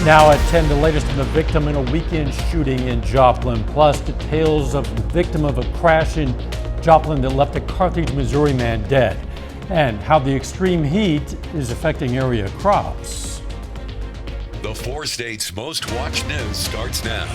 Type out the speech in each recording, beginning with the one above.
Now at 10, the latest on the victim in a weekend shooting in Joplin, plus details of the victim of a crash in Joplin that left a Carthage, Missouri man dead, and how the extreme heat is affecting area crops. The 4 states' most watched news starts now.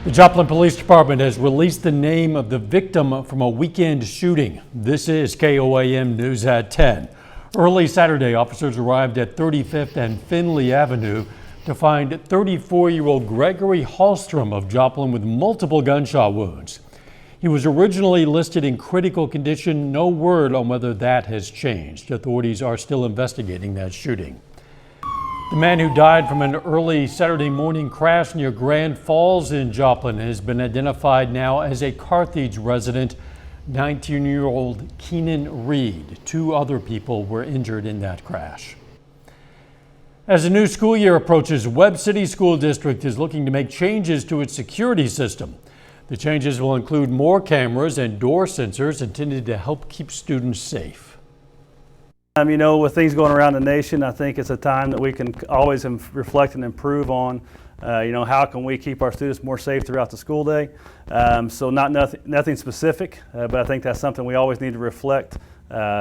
The Joplin Police Department has released the name of the victim from a weekend shooting. This is KOAM News at 10. Early Saturday, officers arrived at 35th and Finley Avenue to find 34-year-old Gregory Hallstrom of Joplin with multiple gunshot wounds. He was originally listed in critical condition. No word on whether that has changed. Authorities are still investigating that shooting. The man who died from an early Saturday morning crash near Grand Falls in Joplin has been identified now as a Carthage resident, 19-year-old Keenan Reed. 2 other people were injured in that crash. As the new school year approaches, Webb City School District is looking to make changes to its security system. The changes will include more cameras and door sensors intended to help keep students safe. You know, with things going around the nation, I think it's a time that we can always reflect and improve on, how can we keep our students more safe throughout the school day. So nothing specific, but I think that's something we always need to reflect,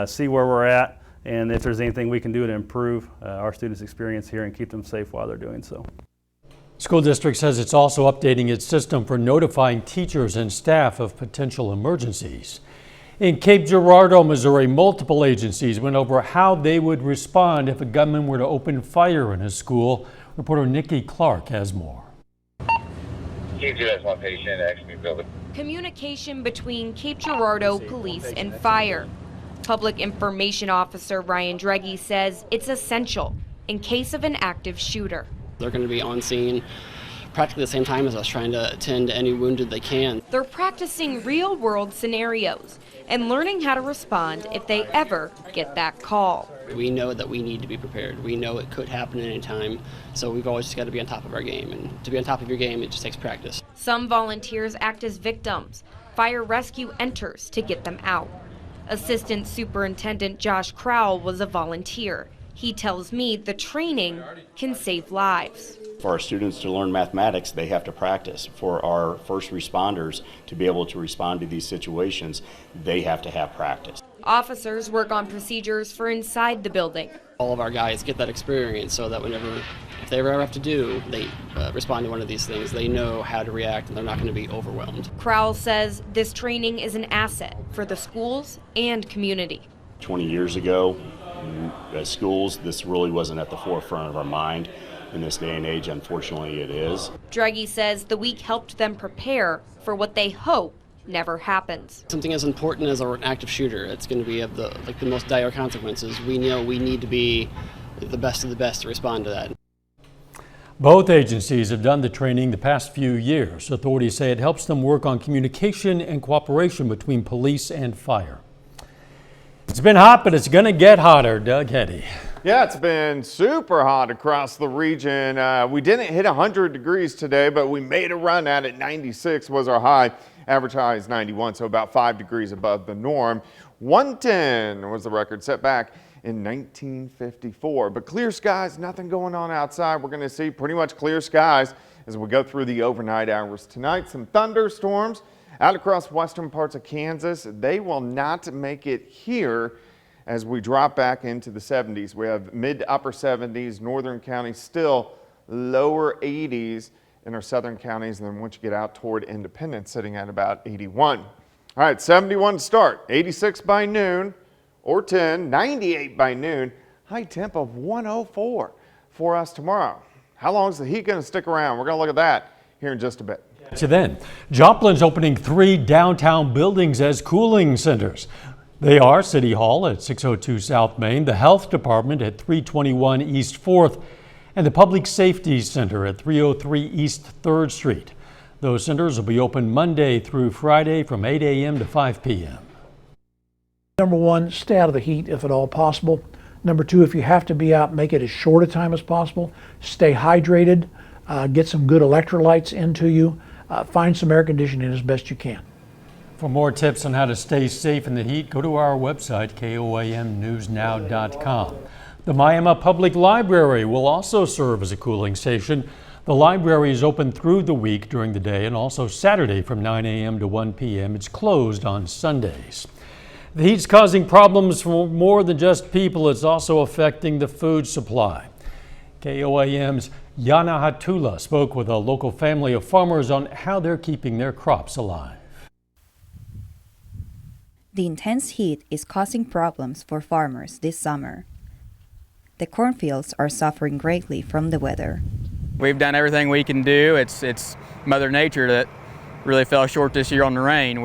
see where we're at, and if there's anything we can do to improve our students' experience here and keep them safe while they're doing so. School district says it's also updating its system for notifying teachers and staff of potential emergencies. In Cape Girardeau, Missouri, multiple agencies went over how they would respond if a gunman were to open fire in a school. Reporter Nikki Clark has more. Communication between Cape Girardeau Police and Fire. Public Information Officer Ryan Dregge says it's essential in case of an active shooter. They're going to be on scene practically the same time as us, trying to attend to any wounded they can. They're practicing real-world scenarios and learning how to respond if they ever get that call. We know that we need to be prepared. We know it could happen at any time, so we've always just got to be on top of our game. And to be on top of your game, it just takes practice. Some volunteers act as victims. Fire rescue enters to get them out. Assistant Superintendent Josh Crowell was a volunteer. He tells me the training can save lives. For our students to learn mathematics, they have to practice. For our first responders to be able to respond to these situations, they have to have practice. Officers work on procedures for inside the building. All of our guys get that experience so that if they ever have to respond to one of these things, they know how to react and they're not going to be overwhelmed. Crowell says this training is an asset for the schools and community. 20 years ago, as schools, this really wasn't at the forefront of our mind. In this day and age, unfortunately, it is. Dregge says the week helped them prepare for what they hope never happens. Something as important as an active shooter, it's going to be of the most dire consequences. We know we need to be the best of the best to respond to that. Both agencies have done the training the past few years. Authorities say it helps them work on communication and cooperation between police and fire. It's been hot, but it's going to get hotter. Doug Heddy. Yeah, it's been super hot across the region. We didn't hit 100 degrees today, but we made a run at it. 96 was our high. Average high is 91, so about 5 degrees above the norm. 110 was the record set back in 1954. But clear skies, nothing going on outside. We're going to see pretty much clear skies as we go through the overnight hours tonight. Some thunderstorms out across western parts of Kansas. They will not make it here as we drop back into the 70s. We have mid to upper 70s, northern counties still lower 80s in our southern counties, and then once you get out toward Independence, sitting at about 81. All right, 71 to start, 86 by noon or 10, 98 by noon, high temp of 104 for us tomorrow. How long is the heat going to stick around? We're going to look at that here in just a bit. So then, Joplin's opening 3 downtown buildings as cooling centers. They are City Hall at 602 South Main, the Health Department at 321 East 4th, and the Public Safety Center at 303 East 3rd Street. Those centers will be open Monday through Friday from 8 a.m. to 5 p.m. Number 1, stay out of the heat if at all possible. Number 2, if you have to be out, make it as short a time as possible. Stay hydrated, get some good electrolytes into you, find some air conditioning as best you can. For more tips on how to stay safe in the heat, go to our website, koamnewsnow.com. The Miami Public Library will also serve as a cooling station. The library is open through the week during the day and also Saturday from 9 a.m. to 1 p.m. It's closed on Sundays. The heat's causing problems for more than just people. It's also affecting the food supply. KOAM's Yana Hatula spoke with a local family of farmers on how they're keeping their crops alive. The intense heat is causing problems for farmers this summer. The cornfields are suffering greatly from the weather. We've done everything we can do. It's Mother Nature that really fell short this year on the rain.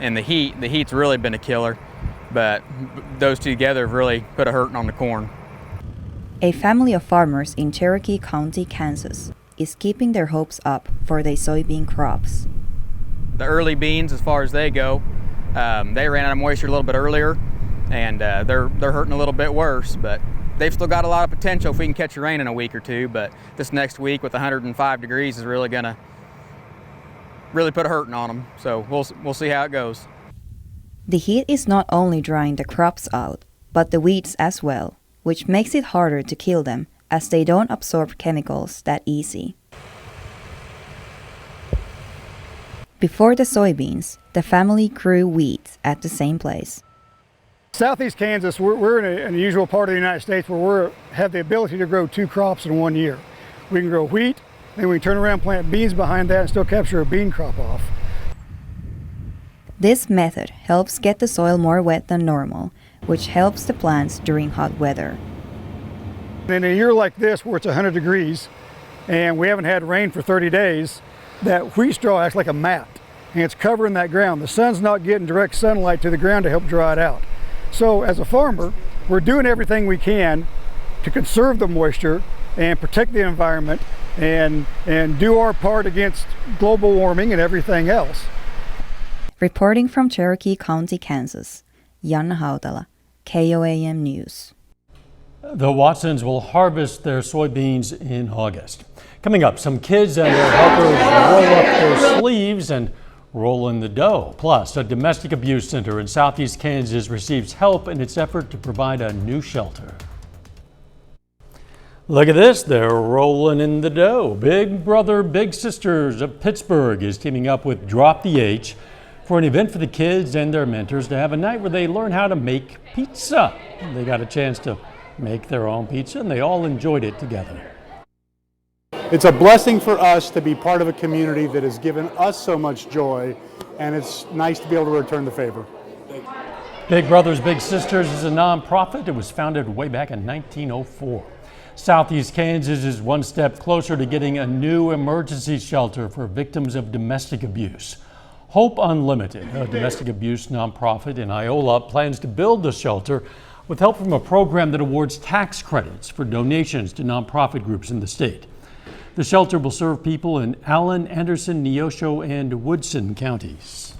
And the heat's really been a killer, but those two together have really put a hurting on the corn. A family of farmers in Cherokee County, Kansas, is keeping their hopes up for their soybean crops. The early beans, as far as they go, they ran out of moisture a little bit earlier, and they're hurting a little bit worse, but they've still got a lot of potential if we can catch the rain in a week or two. But this next week with 105 degrees is really gonna put a hurting on them. So we'll see how it goes. The heat is not only drying the crops out, but the weeds as well, which makes it harder to kill them as they don't absorb chemicals that easy. Before the soybeans, the family grew wheat at the same place. Southeast Kansas, we're in an unusual part of the United States where we have the ability to grow two crops in 1 year. We can grow wheat, then we can turn around and plant beans behind that and still capture a bean crop off. This method helps get the soil more wet than normal, which helps the plants during hot weather. In a year like this where it's 100 degrees and we haven't had rain for 30 days, that wheat straw acts like a mat and it's covering that ground. The sun's not getting direct sunlight to the ground to help dry it out. So as a farmer, we're doing everything we can to conserve the moisture and protect the environment and do our part against global warming and everything else. Reporting from Cherokee County, Kansas, Yana Hautala, KOAM News. The Watsons will harvest their soybeans in August. Coming up, some kids and their helpers roll up their sleeves and roll in the dough. Plus, a domestic abuse center in southeast Kansas receives help in its effort to provide a new shelter. Look at this, they're rolling in the dough. Big Brother Big Sisters of Pittsburgh is teaming up with Drop the H for an event for the kids and their mentors to have a night where they learn how to make pizza. They got a chance to make their own pizza and they all enjoyed it together. It's a blessing for us to be part of a community that has given us so much joy, and it's nice to be able to return the favor. Big Brothers Big Sisters is a nonprofit. It was founded way back in 1904. Southeast Kansas is one step closer to getting a new emergency shelter for victims of domestic abuse. Hope Unlimited, a domestic abuse nonprofit in Iola, plans to build the shelter with help from a program that awards tax credits for donations to nonprofit groups in the state. The shelter will serve people in Allen, Anderson, Neosho, and Woodson counties.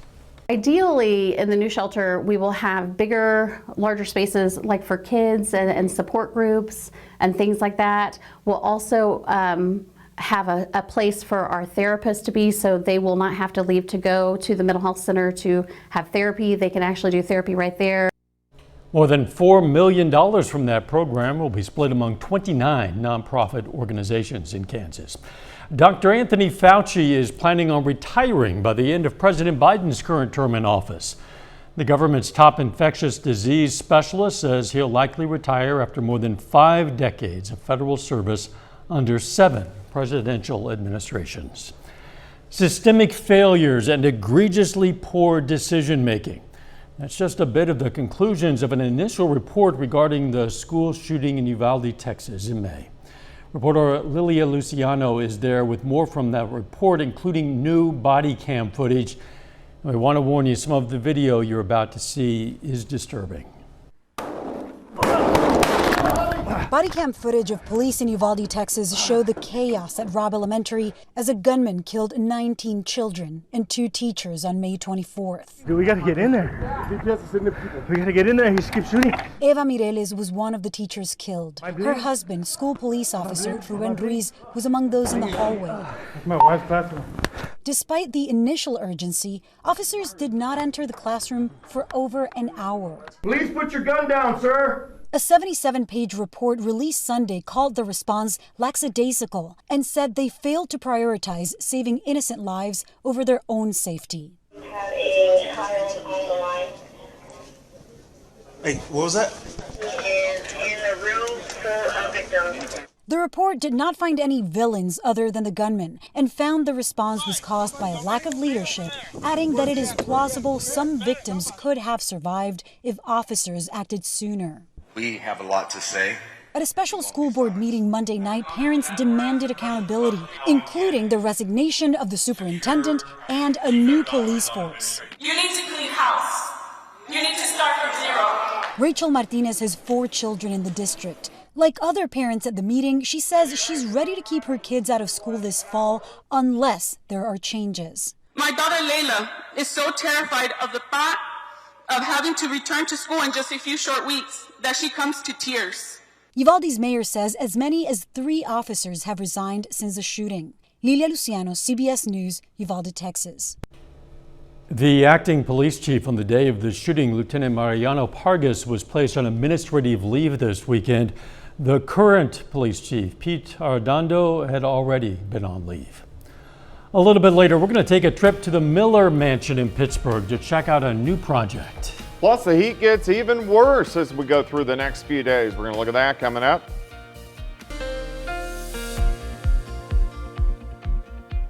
Ideally, in the new shelter, we will have bigger, larger spaces like for kids and support groups and things like that. We'll also have a place for our therapists to be, so they will not have to leave to go to the mental health center to have therapy. They can actually do therapy right there. More than $4 million from that program will be split among 29 nonprofit organizations in Kansas. Dr. Anthony Fauci is planning on retiring by the end of President Biden's current term in office. The government's top infectious disease specialist says he'll likely retire after more than 5 decades of federal service under 7 presidential administrations. Systemic failures and egregiously poor decision making. That's just a bit of the conclusions of an initial report regarding the school shooting in Uvalde, Texas in May. Reporter Lilia Luciano is there with more from that report, including new body cam footage. We want to warn you, some of the video you're about to see is disturbing. Body cam footage of police in Uvalde, Texas show the chaos at Robb Elementary as a gunman killed 19 children and 2 teachers on May 24th. We gotta get in there. We gotta get in there. He just keeps shooting. Eva Mireles was one of the teachers killed. Her husband, school police officer Ruben Ruiz, was among those in the hallway. That's my wife's classroom. Despite the initial urgency, officers did not enter the classroom for over an hour. Please put your gun down, sir. A 77-page report released Sunday called the response lackadaisical and said they failed to prioritize saving innocent lives over their own safety. Have a child on the line. Hey, what was that? He is in a room full of victims. The report did not find any villains other than the gunman and found the response was caused by a lack of leadership, adding that it is plausible some victims could have survived if officers acted sooner. We have a lot to say. At a special school board meeting Monday night, parents demanded accountability, including the resignation of the superintendent and a new police force. You need to clean house. You need to start from zero. Rachel Martinez has 4 children in the district. Like other parents at the meeting, she says she's ready to keep her kids out of school this fall unless there are changes. My daughter Layla is so terrified of the thought of having to return to school in just a few short weeks that she comes to tears. Uvalde's mayor says as many as 3 officers have resigned since the shooting. Lilia Luciano, CBS News, Uvalde, Texas. The acting police chief on the day of the shooting, Lieutenant Mariano Pargas, was placed on administrative leave this weekend. The current police chief, Pete Arredondo, had already been on leave. A little bit later, we're going to take a trip to the Miller Mansion in Pittsburgh to check out a new project. Plus, the heat gets even worse as we go through the next few days. We're going to look at that coming up.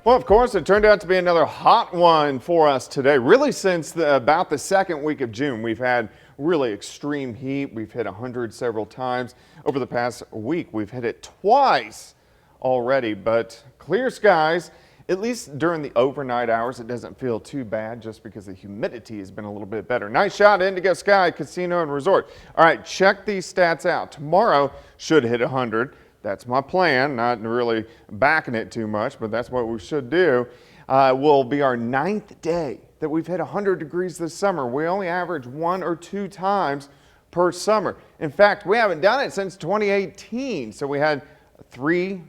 Well, of course, it turned out to be another hot one for us today. Really, since about the second week of June, we've had really extreme heat. We've hit 100 several times. Over the past week, we've hit it twice already, but clear skies. At least during the overnight hours, it doesn't feel too bad just because the humidity has been a little bit better. Nice shot, Indigo Sky Casino and Resort. All right, check these stats out. Tomorrow should hit 100. That's my plan, not really backing it too much, but that's what we should do. Will be our 9th day that we've hit 100 degrees this summer. We only average 1 or 2 times per summer. In fact, we haven't done it since 2018. So we had 3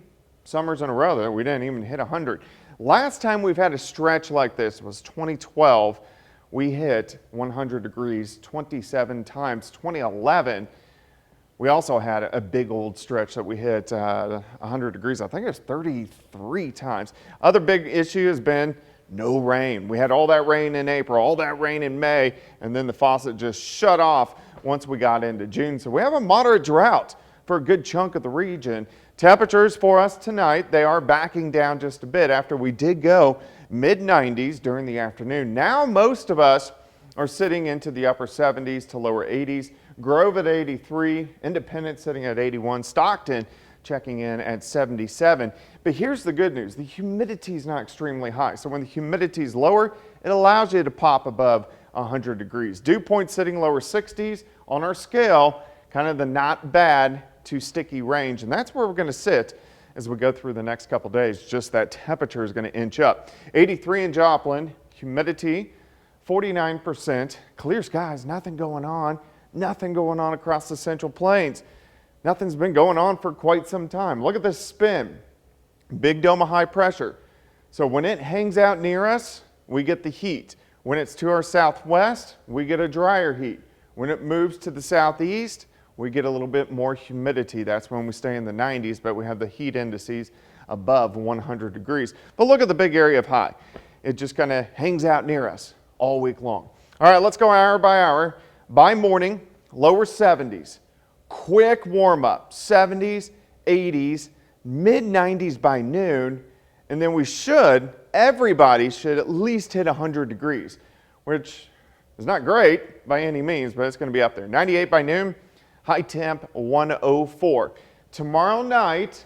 summers in a row that we didn't even hit 100. Last time we've had a stretch like this was 2012. We hit 100 degrees 27 times. 2011, we also had a big old stretch that we hit 100 degrees. I think it was 33 times. Other big issue has been no rain. We had all that rain in April, all that rain in May, and then the faucet just shut off once we got into June. So we have a moderate drought for a good chunk of the region. Temperatures for us tonight, they are backing down just a bit after we did go mid-90s during the afternoon. Now most of us are sitting into the upper 70s to lower 80s. Grove at 83, Independence sitting at 81, Stockton checking in at 77. But here's the good news. The humidity is not extremely high. So when the humidity is lower, it allows you to pop above 100 degrees. Dew point sitting lower 60s on our scale, kind of the not bad to sticky range. And that's where we're going to sit as we go through the next couple days. Just that temperature is going to inch up. 83 in Joplin, humidity 49%, clear skies, nothing going on. Nothing going on across the Central Plains. Nothing's been going on for quite some time. Look at this spin. Big dome of high pressure. So when it hangs out near us, we get the heat. When it's to our southwest, we get a drier heat. When it moves to the southeast, we get a little bit more humidity. That's when we stay in the 90s, but we have the heat indices above 100 degrees. But look at the big area of high. It just kind of hangs out near us all week long. All right, let's go hour by hour. By morning, lower 70s, quick warm up, 70s, 80s, mid 90s by noon, and then everybody should at least hit 100 degrees, which is not great by any means, but it's going to be up there. 98 by noon, high temp 104. Tomorrow night,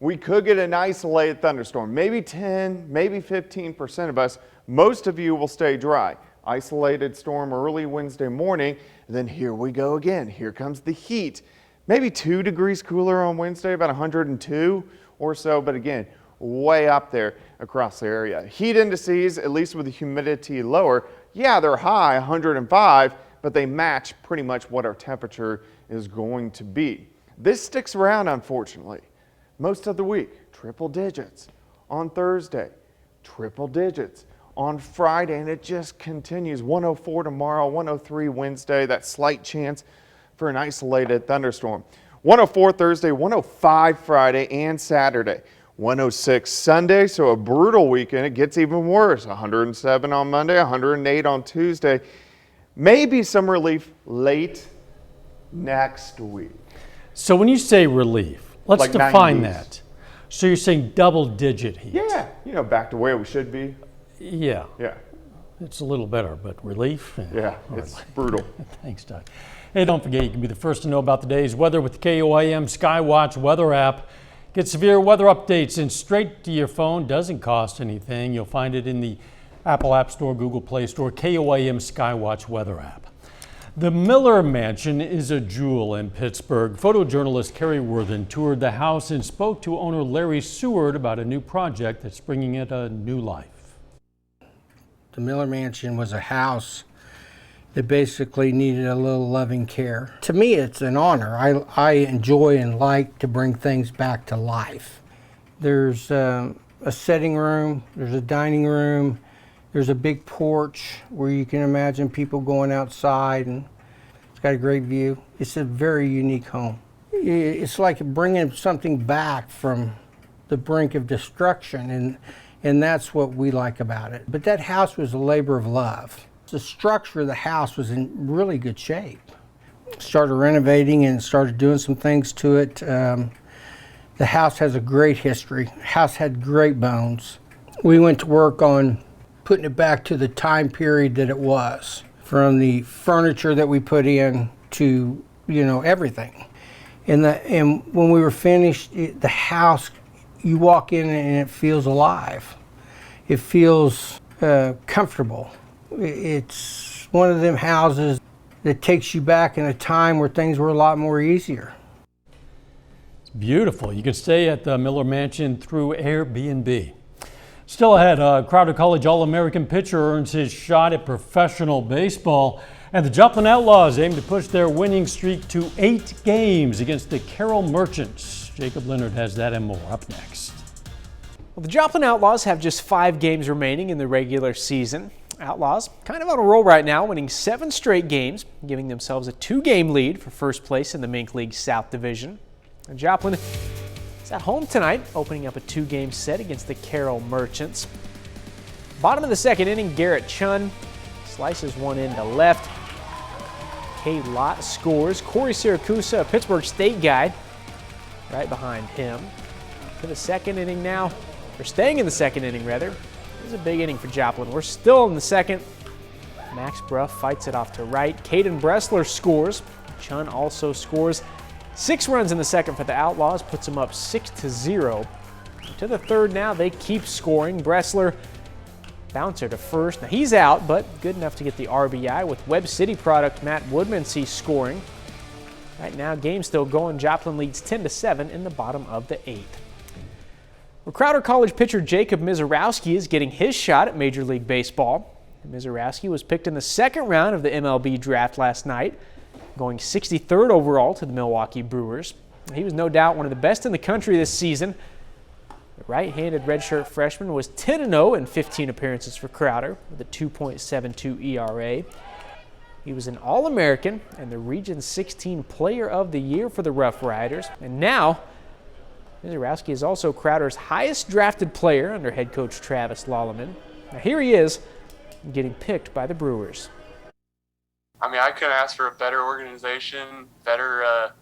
we could get an isolated thunderstorm, maybe 10, maybe 15% of us. Most of you will stay dry. Isolated storm early Wednesday morning, and then here we go again. Here comes the heat. Maybe 2 degrees cooler on Wednesday, about 102 or so, but again, way up there across the area. Heat indices, at least with the humidity lower, yeah, they're high, 105, but they match pretty much what our temperature is going to be. This sticks around, unfortunately, most of the week. Triple digits on Thursday, triple digits on Friday, and it just continues. 104 tomorrow, 103 Wednesday, that slight chance for an isolated thunderstorm. 104 Thursday, 105 Friday and Saturday, 106 Sunday, so a brutal weekend. It gets even worse. 107 on Monday, 108 on Tuesday. Maybe some relief late next week. So when you say relief, let's Like define 90s. that. So you're saying double-digit heat? Yeah, back to where we should be. Yeah. Yeah. It's a little better, but relief? Yeah, it's brutal. Thanks, Doug. Hey, don't forget, you can be the first to know about the day's weather with the KOAM Skywatch weather app. Get severe weather updates and straight to your phone. Doesn't cost anything. You'll find it in the Apple App Store, Google Play Store, KOAM Skywatch weather app. The Miller Mansion is a jewel in Pittsburgh. Photojournalist Carrie Worthen toured the house and spoke to owner Larry Seward about a new project that's bringing it a new life. The Miller Mansion was a house that basically needed a little loving care. To me, it's an honor. I enjoy and like to bring things back to life. There's a sitting room, there's a dining room, there's a big porch where you can imagine people going outside, and it's got a great view. It's a very unique home. It's like bringing something back from the brink of destruction, and that's what we like about it. But that house was a labor of love. The structure of the house was in really good shape. Started renovating and started doing some things to it. The house has a great history. The house had great bones. We went to work on putting it back to the time period that it was, from the furniture that we put in to, everything. And when we were finished, the house, you walk in and it feels alive. It feels comfortable. It's one of them houses that takes you back in a time where things were a lot more easier. It's beautiful. You can stay at the Miller Mansion through Airbnb. Still ahead, a Crowder College All-American pitcher earns his shot at professional baseball, and the Joplin Outlaws aim to push their winning streak to 8 games against the Carroll Merchants. Jacob Leonard has that and more up next. Well, the Joplin Outlaws have just 5 games remaining in the regular season. Outlaws kind of on a roll right now, winning 7 straight games, giving themselves a 2-game lead for first place in the Mink League South Division. And Joplin is at home tonight, opening up a 2-game set against the Carroll Merchants. Bottom of the second inning, Garrett Chun slices one into left. Kay Lott scores. Corey Siracusa, a Pittsburgh State guy, right behind him. To the second inning now, or staying in the second inning rather. This is a big inning for Joplin. We're still in the second. Max Bruff fights it off to right. Caden Bressler scores. Chun also scores. 6 runs in the second for the Outlaws, puts them up 6-0. To the third now, they keep scoring. Bressler, bouncer to first. Now he's out, but good enough to get the RBI with Webb City product Matt Woodmansee scoring. Right now, game still going. Joplin leads 10-7 in the bottom of the 8th. Well, Crowder College pitcher Jacob Mizorowski is getting his shot at Major League Baseball. Mizorowski was picked in the second round of the MLB draft last night, going 63rd overall to the Milwaukee Brewers. He was no doubt one of the best in the country this season. The right-handed redshirt freshman was 10-0 in 15 appearances for Crowder with a 2.72 ERA. He was an All-American and the Region 16 Player of the Year for the Rough Riders. And now, Mizorowski is also Crowder's highest drafted player under head coach Travis Lolleman. Now here he is, getting picked by the Brewers. I mean, I couldn't ask for a better organization, better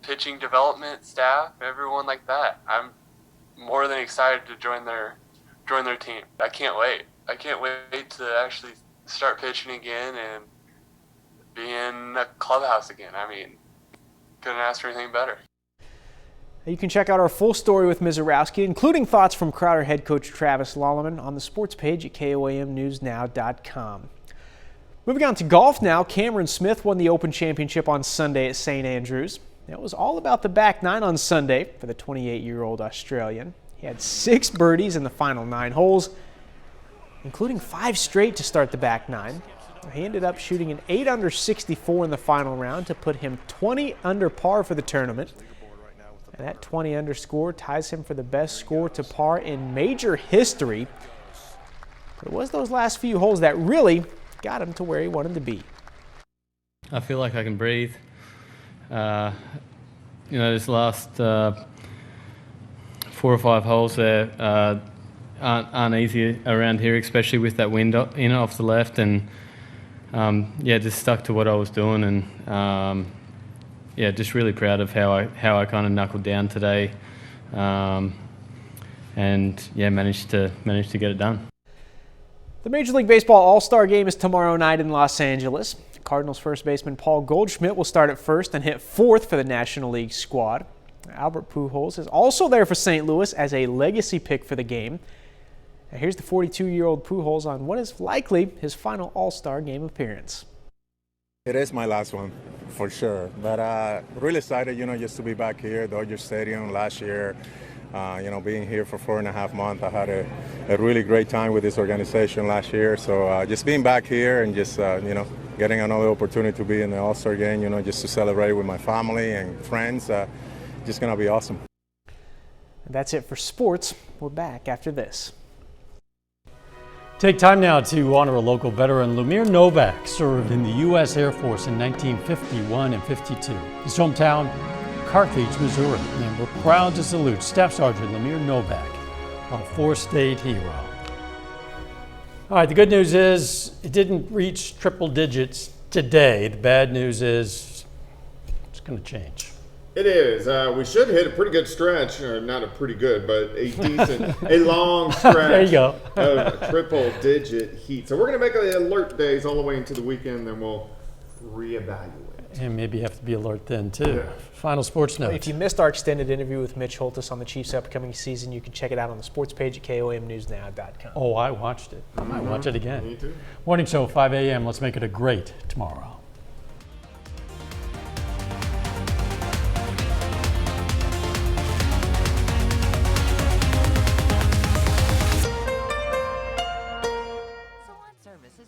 pitching development staff, everyone like that. I'm more than excited to join their team. I can't wait. I can't wait to actually start pitching again and be in a clubhouse again. I mean, couldn't ask for anything better. You can check out our full story with Mizorowski, including thoughts from Crowder head coach Travis Lolleman, on the sports page at KOAMnewsnow.com. Moving on to golf now, Cameron Smith won the Open Championship on Sunday at St. Andrews. It was all about the back 9 on Sunday for the 28-year-old Australian. He had 6 birdies in the final 9 holes, including 5 straight to start the back 9. He ended up shooting an 8 under 64 in the final round to put him 20 under par for the tournament. And that 20 under score ties him for the best score to par in major history. But it was those last few holes that really got him to where he wanted to be. I feel like I can breathe. this last 4 or 5 holes there aren't easy around here, especially with that wind in off the left, and just stuck to what I was doing, and just really proud of how I kind of knuckled down today, managed to get it done. The Major League Baseball All-Star Game is tomorrow night in Los Angeles. Cardinals first baseman Paul Goldschmidt will start at first and hit fourth for the National League squad. Albert Pujols is also there for St. Louis as a legacy pick for the game. Now here's the 42-year-old Pujols on what is likely his final All-Star Game appearance. It is my last one, for sure. But really excited, just to be back here at Dodger Stadium last year. Being here for 4.5 months, I had a really great time with this organization last year. So just being back here and just, getting another opportunity to be in the All-Star Game, just to celebrate with my family and friends, just going to be awesome. And that's it for sports. We're back after this. Take time now to honor a local veteran. Lumir Novak served in the U.S. Air Force in 1951 and 52. His hometown, Carthage, Missouri, and we're proud to salute Staff Sergeant Lumir Novak, our four-state hero. All right, the good news is it didn't reach triple digits today. The bad news is it's going to change. It is. We should hit a pretty good stretch, or not a pretty good, but a decent, a long stretch there you go. of triple-digit heat. So we're going to make the alert days all the way into the weekend, then we'll reevaluate. And maybe you have to be alert then, too. Yeah. Final sports notes. If you missed our extended interview with Mitch Holtis on the Chiefs' upcoming season, you can check it out on the sports page at KOMNewsNow.com. Oh, I watched it. I might watch it again. Me too. Morning show, 5 a.m. Let's make it a great tomorrow.